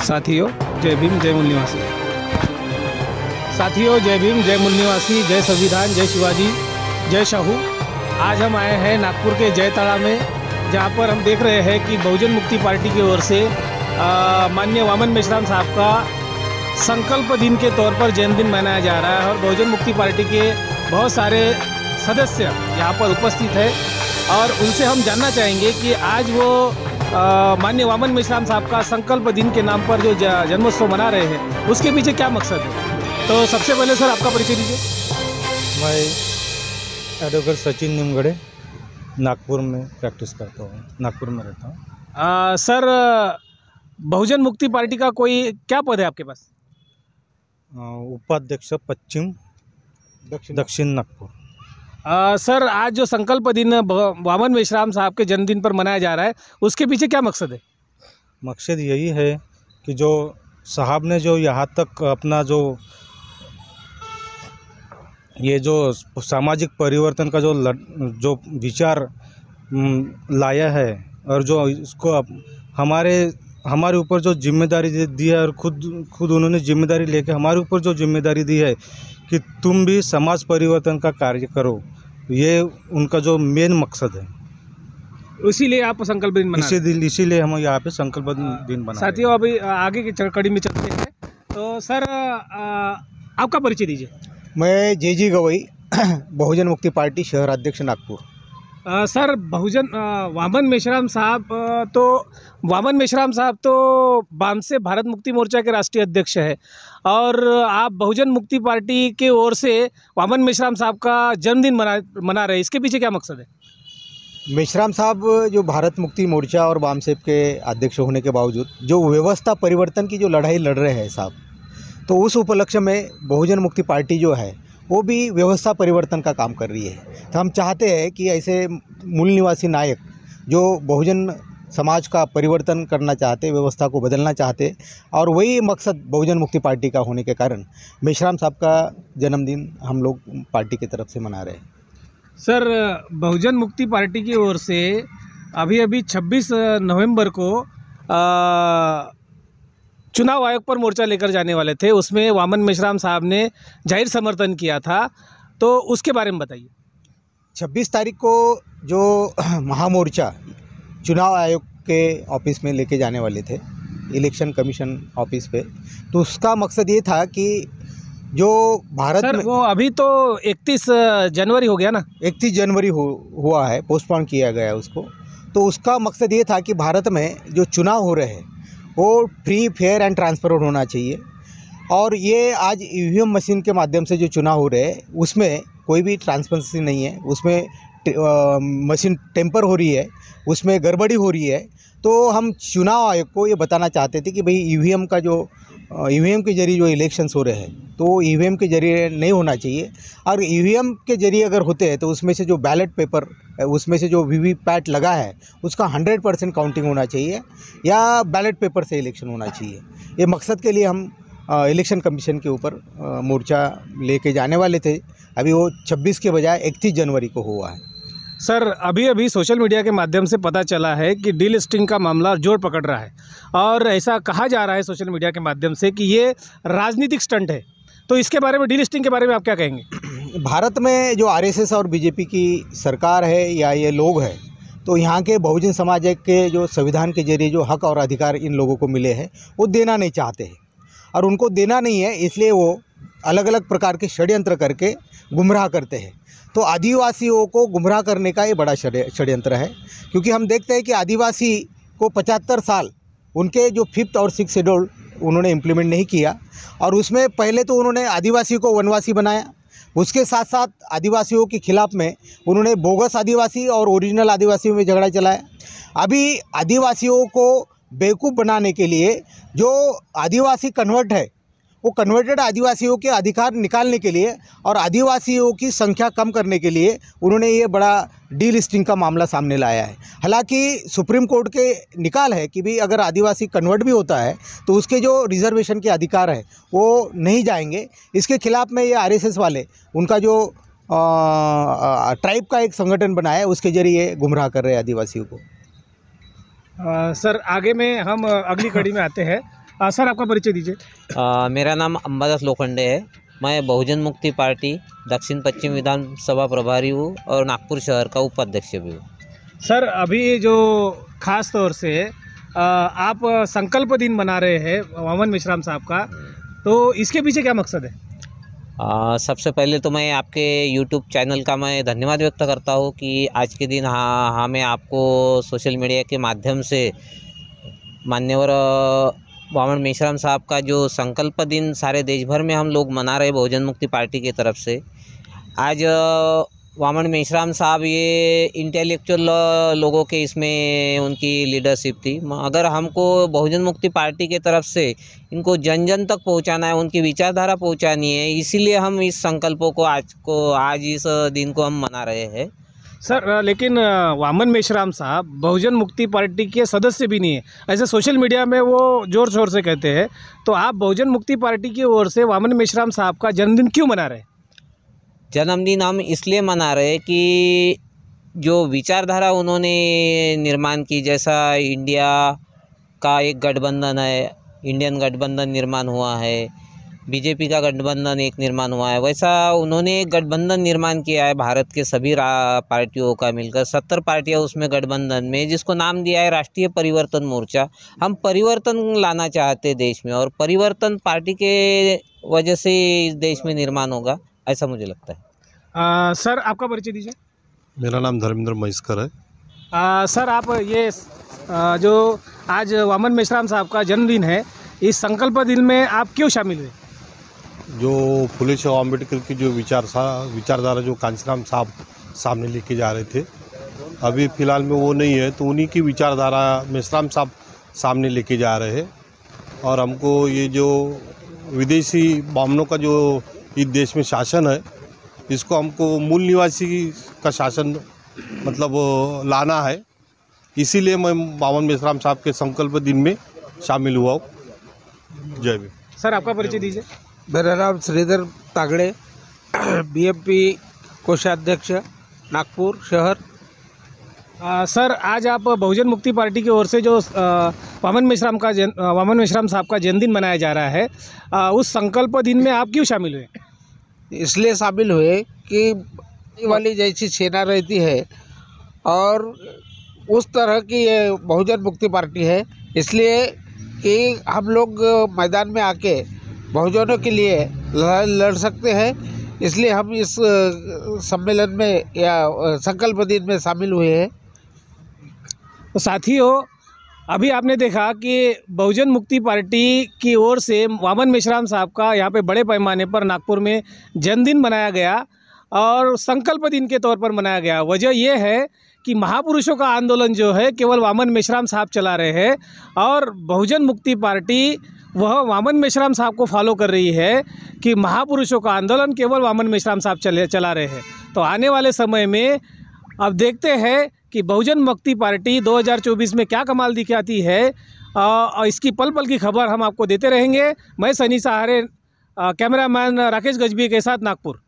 साथियों जय भीम जय मूल निवासी। साथियों जय भीम जय मूल निवासी, जय संविधान, जय शिवाजी, जय शाहू। आज हम आए हैं नागपुर के जयताड़ा में, जहां पर हम देख रहे हैं कि बहुजन मुक्ति पार्टी की ओर से माननीय वामन मेश्राम साहब का संकल्प दिन के तौर पर जन्मदिन मनाया जा रहा है और बहुजन मुक्ति पार्टी के बहुत सारे सदस्य यहाँ पर उपस्थित है और उनसे हम जानना चाहेंगे कि आज वो माननीय वामन मेश्राम साहब का संकल्प दिन के नाम पर जो जन्मोत्सव मना रहे हैं उसके पीछे क्या मकसद है। तो सबसे पहले सर आपका परिचय दीजिए। मैं एडवोकेट सचिन निमगढ़े नागपुर में प्रैक्टिस करता हूँ, नागपुर में रहता हूँ। सर बहुजन मुक्ति पार्टी का कोई क्या पद है आपके पास? उपाध्यक्ष पश्चिम दक्षिण नागपुर। सर आज जो संकल्प दिन वामन मेश्राम साहब के जन्मदिन पर मनाया जा रहा है उसके पीछे क्या मकसद है? मकसद यही है कि जो साहब ने जो यहाँ तक अपना ये जो सामाजिक परिवर्तन का जो विचार लाया है और जो इसको हमारे ऊपर जो जिम्मेदारी दी है और खुद उन्होंने जिम्मेदारी लेके हमारे ऊपर जो जिम्मेदारी दी है कि तुम भी समाज परिवर्तन का कार्य करो, ये उनका जो मेन मकसद है। इसीलिए आप संकल्प दिन मना रहे हैं? इसीलिए हम यहाँ पे संकल्प दिन बना। साथियों अभी आगे की कड़ी में चलते हैं, तो सर आपका परिचय दीजिए। मैं JG गवई बहुजन मुक्ति पार्टी शहर अध्यक्ष नागपुर। सर वामन मेश्राम साहब तो वाम से भारत मुक्ति मोर्चा के राष्ट्रीय अध्यक्ष है और आप बहुजन मुक्ति पार्टी के ओर से वामन मेश्राम साहब का जन्मदिन मना रहे हैं, इसके पीछे क्या मकसद है? मेश्राम साहब जो भारत मुक्ति मोर्चा और वाम सेब के अध्यक्ष होने के बावजूद जो व्यवस्था परिवर्तन की जो लड़ाई लड़ रहे हैं साहब, तो उस उपलक्ष्य में बहुजन मुक्ति पार्टी जो है वो भी व्यवस्था परिवर्तन का काम कर रही है। तो हम चाहते हैं कि ऐसे मूल निवासी नायक जो बहुजन समाज का परिवर्तन करना चाहते, व्यवस्था को बदलना चाहते, और वही मकसद बहुजन मुक्ति पार्टी का होने के कारण मेश्राम साहब का जन्मदिन हम लोग पार्टी की तरफ से मना रहे हैं। सर बहुजन मुक्ति पार्टी की ओर से अभी 26 नवंबर को चुनाव आयोग पर मोर्चा लेकर जाने वाले थे, उसमें वामन मेश्राम साहब ने जाहिर समर्थन किया था, तो उसके बारे में बताइए। 26 तारीख को जो महामोर्चा चुनाव आयोग के ऑफिस में लेके जाने वाले थे, इलेक्शन कमीशन ऑफिस पे, तो उसका मकसद ये था कि जो भारत सर में वो अभी तो 31 जनवरी हो गया ना? 31 जनवरी हुआ है, पोस्टपोन किया गया उसको। तो उसका मकसद ये था कि भारत में जो चुनाव हो रहे हैं वो फ्री, फेयर एंड ट्रांसपेरेंट होना चाहिए, और ये आज EVM मशीन के माध्यम से जो चुनाव हो रहे हैं उसमें कोई भी ट्रांसपेरेंसी नहीं है, उसमें मशीन टेम्पर हो रही है, उसमें गड़बड़ी हो रही है। तो हम चुनाव आयोग को ये बताना चाहते थे कि भाई EVM के जरिए जो इलेक्शंस हो रहे हैं तो EVM के जरिए नहीं होना चाहिए, और EVM के जरिए अगर होते हैं तो उसमें से जो बैलेट पेपर, उसमें से जो VVPAT लगा है उसका 100% काउंटिंग होना चाहिए या बैलेट पेपर से इलेक्शन होना चाहिए। ये मकसद के लिए हम इलेक्शन कमीशन के ऊपर मोर्चा लेके जाने वाले थे। अभी वो 26 के बजाय 31 जनवरी को हुआ है। सर अभी सोशल मीडिया के माध्यम से पता चला है कि डीलिस्टिंग का मामला जोर पकड़ रहा है और ऐसा कहा जा रहा है सोशल मीडिया के माध्यम से कि ये राजनीतिक स्टंट है, तो इसके बारे में, डीलिस्टिंग के बारे में आप क्या कहेंगे? भारत में जो RSS और BJP की सरकार है या ये लोग हैं, तो यहाँ के बहुजन समाज के जो संविधान के जरिए जो हक और अधिकार इन लोगों को मिले हैं वो देना नहीं चाहते हैं, और उनको देना नहीं है इसलिए वो अलग अलग प्रकार के षड्यंत्र करके गुमराह करते हैं। तो आदिवासियों को गुमराह करने का ये बड़ा षड्यंत्र है, क्योंकि हम देखते हैं कि आदिवासी को 75 साल उनके जो 5th और 6th शेड्यूल उन्होंने इम्प्लीमेंट नहीं किया, और उसमें पहले तो उन्होंने आदिवासी को वनवासी बनाया, उसके साथ साथ आदिवासियों के खिलाफ में उन्होंने बोगस आदिवासी और ओरिजिनल आदिवासियों में झगड़ा चलाया। अभी आदिवासियों को बेवकूफ़ बनाने के लिए जो आदिवासी कन्वर्ट है वो कन्वर्टेड आदिवासियों के अधिकार निकालने के लिए और आदिवासियों की संख्या कम करने के लिए उन्होंने ये बड़ा डीलिस्टिंग का मामला सामने लाया है। हालांकि सुप्रीम कोर्ट के निकाल है कि भी अगर आदिवासी कन्वर्ट भी होता है तो उसके जो रिजर्वेशन के अधिकार है वो नहीं जाएंगे। इसके खिलाफ में ये RSS वाले उनका जो ट्राइब का एक संगठन बनाया है उसके जरिए गुमराह कर रहे हैं आदिवासियों को। सर आगे में हम अगली कड़ी में आते हैं। सर आपका परिचय दीजिए। मेरा नाम अंबादास लोखंडे है। मैं बहुजन मुक्ति पार्टी दक्षिण पश्चिम विधानसभा प्रभारी हूँ और नागपुर शहर का उपाध्यक्ष भी हूँ। सर अभी जो खास तौर से आप संकल्प दिन मना रहे हैं वामन मेश्राम साहब का, तो इसके पीछे क्या मकसद है? सबसे पहले तो मैं आपके YouTube चैनल का मैं धन्यवाद व्यक्त करता हूँ कि आज के दिन हमें आपको सोशल मीडिया के माध्यम से मान्यवर वामन मेश्राम साहब का जो संकल्प दिन सारे देश भर में हम लोग मना रहे बहुजन मुक्ति पार्टी की तरफ से। आज वामन मेश्राम साहब ये इंटेलेक्चुअल लोगों के इसमें उनकी लीडरशिप थी। अगर हमको बहुजन मुक्ति पार्टी के तरफ से इनको जन जन तक पहुंचाना है, उनकी विचारधारा पहुंचानी है, इसीलिए हम इस संकल्पों को आज इस दिन को हम मना रहे हैं। सर लेकिन वामन मेश्राम साहब बहुजन मुक्ति पार्टी के सदस्य भी नहीं है, ऐसे सोशल मीडिया में वो जोर शोर से कहते हैं। तो आप बहुजन मुक्ति पार्टी की ओर से वामन मेश्राम साहब का जन्मदिन क्यों मना रहे हैं? जन्मदिन हम इसलिए मना रहे कि जो विचारधारा उन्होंने निर्माण की, जैसा इंडिया का एक गठबंधन है, इंडियन गठबंधन निर्माण हुआ है, बीजेपी का गठबंधन एक निर्माण हुआ है, वैसा उन्होंने एक गठबंधन निर्माण किया है भारत के सभी पार्टियों का मिलकर। 70 पार्टियां उसमें गठबंधन में, जिसको नाम दिया है राष्ट्रीय परिवर्तन मोर्चा। हम परिवर्तन लाना चाहते देश में और परिवर्तन पार्टी के वजह से इस देश में निर्माण होगा, ऐसा मुझे लगता है। सर आपका परिचय दीजिए। मेरा नाम धर्मेंद्र महेश्कर है। सर आप ये जो आज वामन मेश्राम साहब का जन्मदिन है, इस संकल्प दिन में आप क्यों शामिल हुए? जो फुले शाह अम्बेडकर की जो विचारधारा जो कांचीराम साहब सामने लेके जा रहे थे, अभी फ़िलहाल में वो नहीं है, तो उन्हीं की विचारधारा मेश्राम साहब सामने लेके जा रहे हैं। और हमको ये जो विदेशी बामनों का जो इस देश में शासन है, इसको हमको मूल निवासी का शासन मतलब लाना है। इसीलिए मैं वामन मेश्राम साहब के संकल्प दिन में शामिल हुआ हूँ। जय भीम। सर आपका परिचय दीजिए। मेरा नाम श्रीधर तागड़े, बीएमपी कोषाध्यक्ष नागपुर शहर। सर आज आप बहुजन मुक्ति पार्टी की ओर से जो वामन मेश्राम साहब का जन्मदिन मनाया जा रहा है, उस संकल्प दिन में आप क्यों शामिल हुए? इसलिए शामिल हुए कि वाली जैसी सेना रहती है और उस तरह की ये बहुजन मुक्ति पार्टी है, इसलिए कि हम लोग मैदान में आके बहुजनों के लिए लड़ सकते हैं। इसलिए हम इस सम्मेलन में या संकल्प दिन में शामिल हुए हैं। तो साथियों, अभी आपने देखा कि बहुजन मुक्ति पार्टी की ओर से वामन मेश्राम साहब का यहाँ पे बड़े पैमाने पर नागपुर में जन्मदिन मनाया गया और संकल्प दिन के तौर पर मनाया गया। वजह यह है कि महापुरुषों का आंदोलन जो है केवल वामन मेश्राम साहब चला रहे हैं और बहुजन मुक्ति पार्टी वह वामन मेश्राम साहब को फॉलो कर रही है कि महापुरुषों का आंदोलन केवल वामन मेश्राम साहब चला रहे हैं। तो आने वाले समय में अब देखते हैं कि बहुजन मुक्ति पार्टी 2024 में क्या कमाल दिखाती है। और इसकी पल पल की खबर हम आपको देते रहेंगे। मैं सनी सहारे, कैमरामैन राकेश गजबी के साथ, नागपुर।